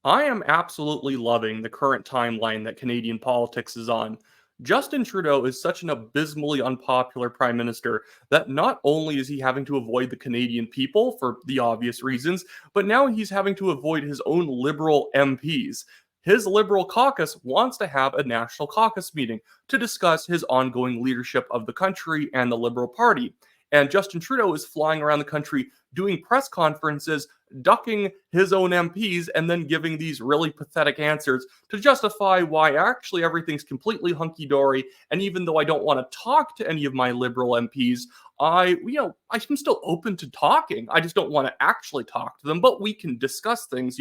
I am absolutely loving the current timeline that Canadian politics is on. Justin Trudeau is such an abysmally unpopular prime minister that not only is he having to avoid the Canadian people for the obvious reasons, but now he's having to avoid his own Liberal MPs. His Liberal caucus wants to have a national caucus meeting to discuss his ongoing leadership of the country and the Liberal Party. And Justin Trudeau is flying around the country doing press conferences, ducking his own MPs, and then giving these really pathetic answers to justify why actually everything's completely hunky dory. And even though I don't want to talk to any of my Liberal MPs, I'm still open to talking. I just don't want to actually talk to them, but we can discuss things,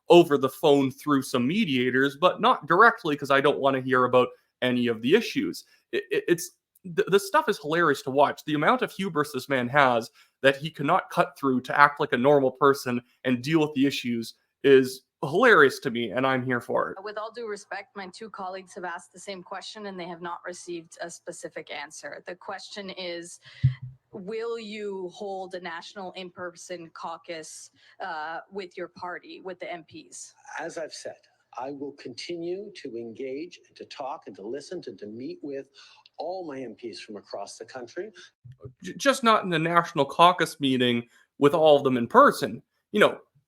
over the phone through some mediators, but not directly because I don't want to hear about any of the issues. It's the stuff is hilarious to watch. The amount of hubris this man has that he cannot cut through to act like a normal person and deal with the issues is hilarious to me, and I'm here for it. With all due respect, my two colleagues have asked the same question and they have not received a specific answer. The question is, will you hold a national in-person caucus with your party, with the MPs? As I've said, I will continue to engage and to talk and to listen and to meet with all my MPs from across the country. Just not in the national caucus meeting with all of them in person.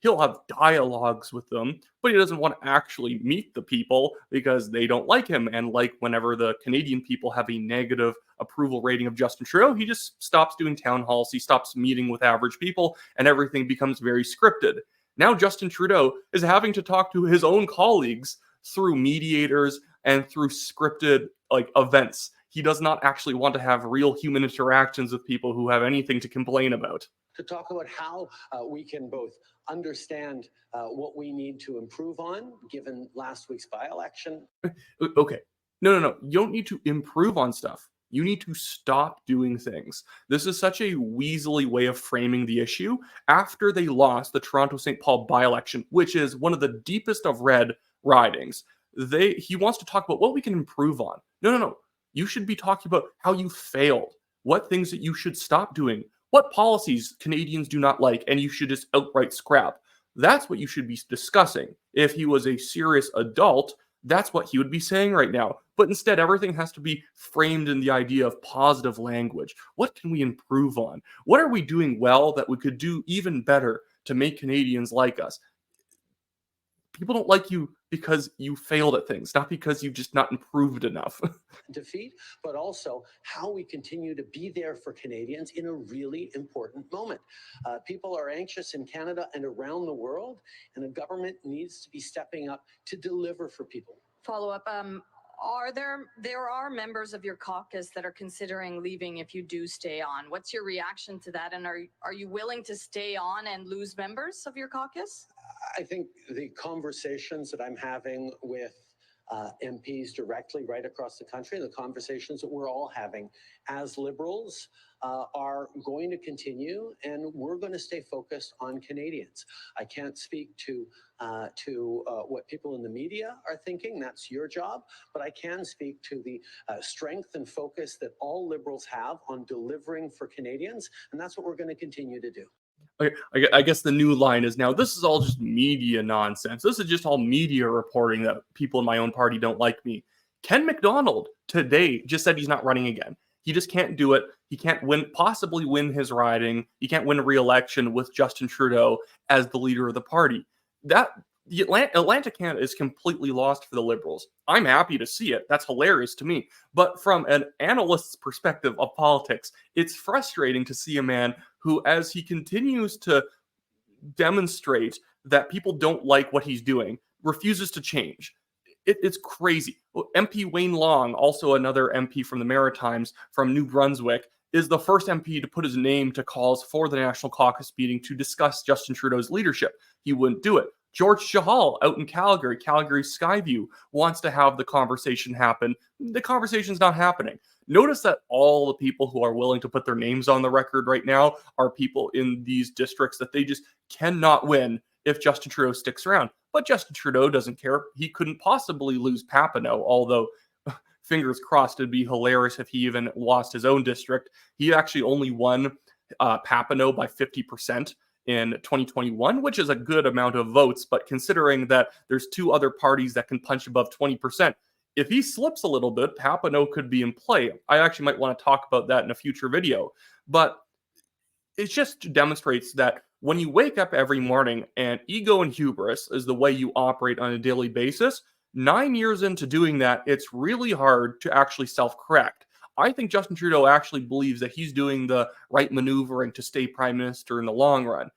He'll have dialogues with them, but he doesn't want to actually meet the people because they don't like him. And like whenever the Canadian people have a negative approval rating of Justin Trudeau, he just stops doing town halls, he stops meeting with average people, and everything becomes very scripted. Now Justin Trudeau is having to talk to his own colleagues through mediators and through scripted events. He does not actually want to have real human interactions with people who have anything to complain about. To talk about how we can both understand what we need to improve on, given last week's by-election. Okay. No. You don't need to improve on stuff. You need to stop doing things. This is such a weaselly way of framing the issue. After they lost the Toronto St. Paul by-election, which is one of the deepest of red ridings, he wants to talk about what we can improve on. No. You should be talking about how you failed, what things that you should stop doing, what policies Canadians do not like, and you should just outright scrap. That's what you should be discussing. If he was a serious adult, that's what he would be saying right now. But instead, everything has to be framed in the idea of positive language. What can we improve on? What are we doing well that we could do even better to make Canadians like us? People don't like you because you failed at things, not because you've just not improved enough. Defeat, but also how we continue to be there for Canadians in a really important moment. People are anxious in Canada and around the world, and the government needs to be stepping up to deliver for people. Follow up. There are members of your caucus that are considering leaving if you do stay on. What's your reaction to that? And are you willing to stay on and lose members of your caucus? I think the conversations that I'm having with MPs directly right across the country, the conversations that we're all having as Liberals are going to continue, and we're going to stay focused on Canadians. I can't speak to what people in the media are thinking. That's your job. But I can speak to the strength and focus that all Liberals have on delivering for Canadians, and that's what we're going to continue to do. Okay, I guess the new line is now, this is all just media nonsense. This is just all media reporting that people in my own party don't like me. Ken McDonald today just said he's not running again. He just can't do it. He can't possibly win his riding. He can't win a re-election with Justin Trudeau as the leader of the party. The Atlantic Canada is completely lost for the Liberals. I'm happy to see it. That's hilarious to me. But from an analyst's perspective of politics, it's frustrating to see a man who, as he continues to demonstrate that people don't like what he's doing, refuses to change. It's crazy. MP Wayne Long, also another MP from the Maritimes, from New Brunswick, is the first MP to put his name to calls for the National Caucus meeting to discuss Justin Trudeau's leadership. He wouldn't do it. George Chahal out in Calgary Skyview, wants to have the conversation happen. The conversation's not happening. Notice that all the people who are willing to put their names on the record right now are people in these districts that they just cannot win if Justin Trudeau sticks around. But Justin Trudeau doesn't care. He couldn't possibly lose Papineau, although fingers crossed, it'd be hilarious if he even lost his own district. He actually only won Papineau by 50%. in 2021, which is a good amount of votes. But considering that there's 2 other parties that can punch above 20%, if he slips a little bit, Papineau could be in play. I actually might want to talk about that in a future video. But it just demonstrates that when you wake up every morning and ego and hubris is the way you operate on a daily basis, 9 years into doing that, it's really hard to actually self-correct. I think Justin Trudeau actually believes that he's doing the right maneuvering to stay prime minister in the long run.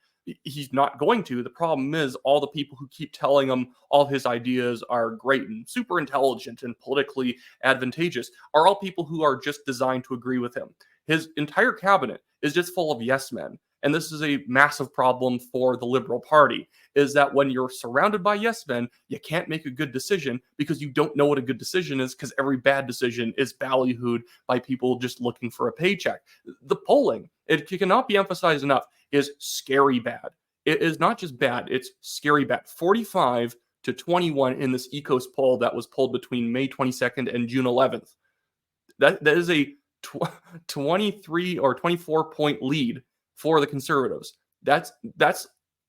He's not going to. The problem is all the people who keep telling him all his ideas are great and super intelligent and politically advantageous are all people who are just designed to agree with him. His entire cabinet is just full of yes men. And this is a massive problem for the Liberal Party, is that when you're surrounded by yes men, you can't make a good decision because you don't know what a good decision is, because every bad decision is ballyhooed by people just looking for a paycheck. The polling, it cannot be emphasized enough, is scary bad. It is not just bad, it's scary bad. 45 to 21 in this Ecos poll that was pulled between May 22nd and June 11th. That is a 23 or 24 point lead for the Conservatives. That's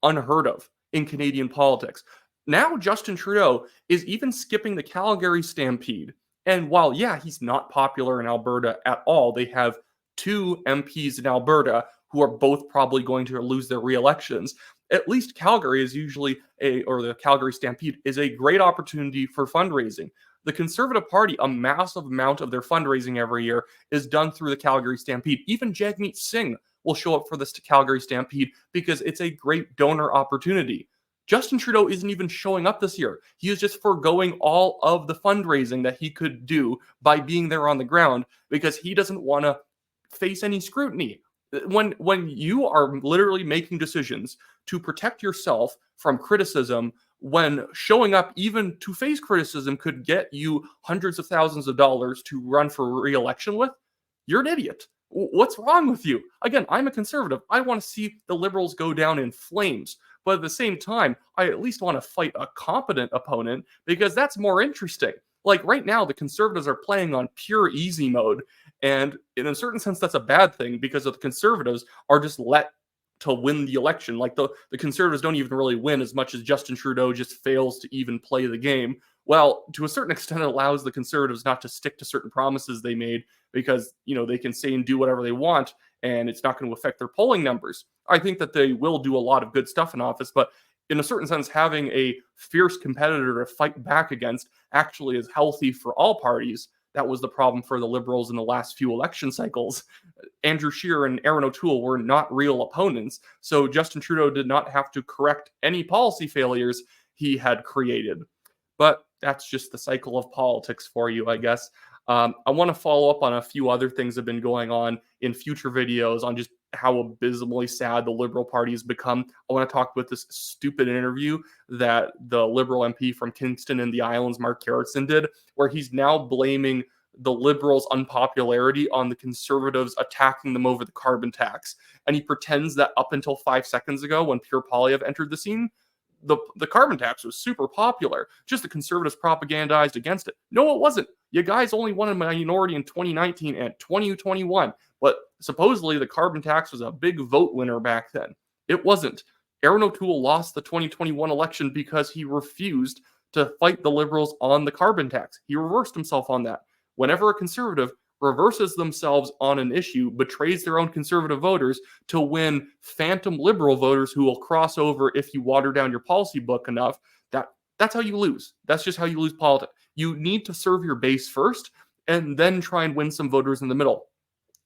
unheard of in Canadian politics. Now Justin Trudeau is even skipping the Calgary Stampede. And while, yeah, he's not popular in Alberta at all, they have 2 MPs in Alberta who are both probably going to lose their re-elections. At least Calgary is usually or the Calgary Stampede is a great opportunity for fundraising. The Conservative Party, a massive amount of their fundraising every year is done through the Calgary Stampede. Even Jagmeet Singh will show up for this Calgary Stampede because it's a great donor opportunity. Justin Trudeau isn't even showing up this year. He is just foregoing all of the fundraising that he could do by being there on the ground because he doesn't want to face any scrutiny. When you are literally making decisions to protect yourself from criticism, when showing up even to face criticism could get you hundreds of thousands of dollars to run for re-election with, you're an idiot. What's wrong with you? Again, I'm a conservative. I want to see the Liberals go down in flames. But at the same time, I at least want to fight a competent opponent because that's more interesting. Like right now, the Conservatives are playing on pure easy mode. And in a certain sense, that's a bad thing because the Conservatives are just let to win the election. Like the Conservatives don't even really win as much as Justin Trudeau just fails to even play the game. Well, to a certain extent, it allows the Conservatives not to stick to certain promises they made because, they can say and do whatever they want and it's not going to affect their polling numbers. I think that they will do a lot of good stuff in office, but in a certain sense, having a fierce competitor to fight back against actually is healthy for all parties. That was the problem for the Liberals in the last few election cycles. Andrew Scheer and Erin O'Toole were not real opponents, so Justin Trudeau did not have to correct any policy failures he had created. But that's just the cycle of politics for you, I guess. I want to follow up on a few other things that have been going on in future videos on just how abysmally sad the Liberal Party has become. I want to talk about this stupid interview that the Liberal MP from Kingston and the Islands, Mark Carrotson, did, where he's now blaming the Liberals' unpopularity on the Conservatives attacking them over the carbon tax. And he pretends that up until 5 seconds ago, when Pierre Poilievre entered the scene, the carbon tax was super popular. Just the Conservatives propagandized against it. No, it wasn't. You guys only won a minority in 2019 and 2021. But supposedly the carbon tax was a big vote winner back then. It wasn't. Erin O'Toole lost the 2021 election because he refused to fight the Liberals on the carbon tax. He reversed himself on that. Whenever a Conservative reverses themselves on an issue, betrays their own Conservative voters to win phantom Liberal voters who will cross over if you water down your policy book enough, that's how you lose. That's just how you lose politics. You need to serve your base first and then try and win some voters in the middle.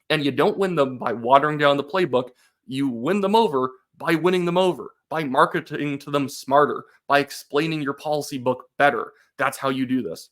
And you don't win them by watering down the playbook. You win them over by winning them over, by marketing to them smarter, by explaining your policy book better. That's how you do this.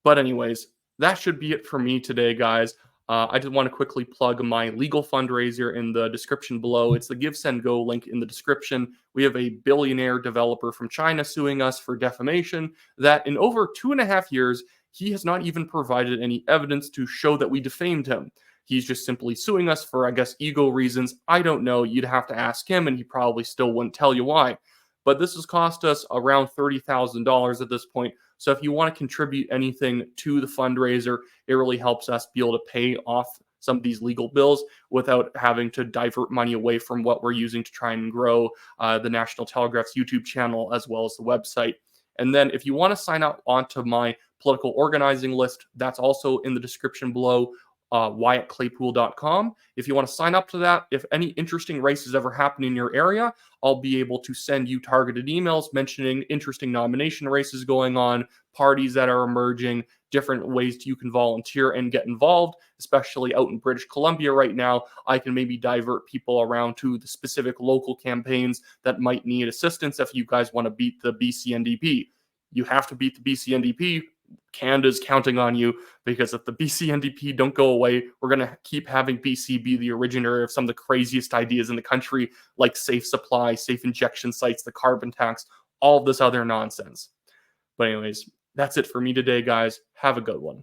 But anyways, that should be it for me today, guys. I just want to quickly plug my legal fundraiser in the description below. It's the Give, Send, Go link in the description. We have a billionaire developer from China suing us for defamation that in over 2.5 years, he has not even provided any evidence to show that we defamed him. He's just simply suing us for, I guess, ego reasons. I don't know. You'd have to ask him, and he probably still wouldn't tell you why. But this has cost us around $30,000 at this point. So if you want to contribute anything to the fundraiser, it really helps us be able to pay off some of these legal bills without having to divert money away from what we're using to try and grow the National Telegraph's YouTube channel as well as the website. And then if you want to sign up onto my political organizing list, that's also in the description below, WyattClaypool.com. If you want to sign up to that, if any interesting races ever happen in your area, I'll be able to send you targeted emails mentioning interesting nomination races going on, parties that are emerging, different ways you can volunteer and get involved, especially out in British Columbia right now. I can maybe divert people around to the specific local campaigns that might need assistance if you guys want to beat the BC NDP. You have to beat the BC NDP. Canada's counting on you, because if the BC NDP don't go away, we're going to keep having BC be the originator of some of the craziest ideas in the country, like safe supply, safe injection sites, the carbon tax, all of this other nonsense. But anyways, that's it for me today, guys. Have a good one.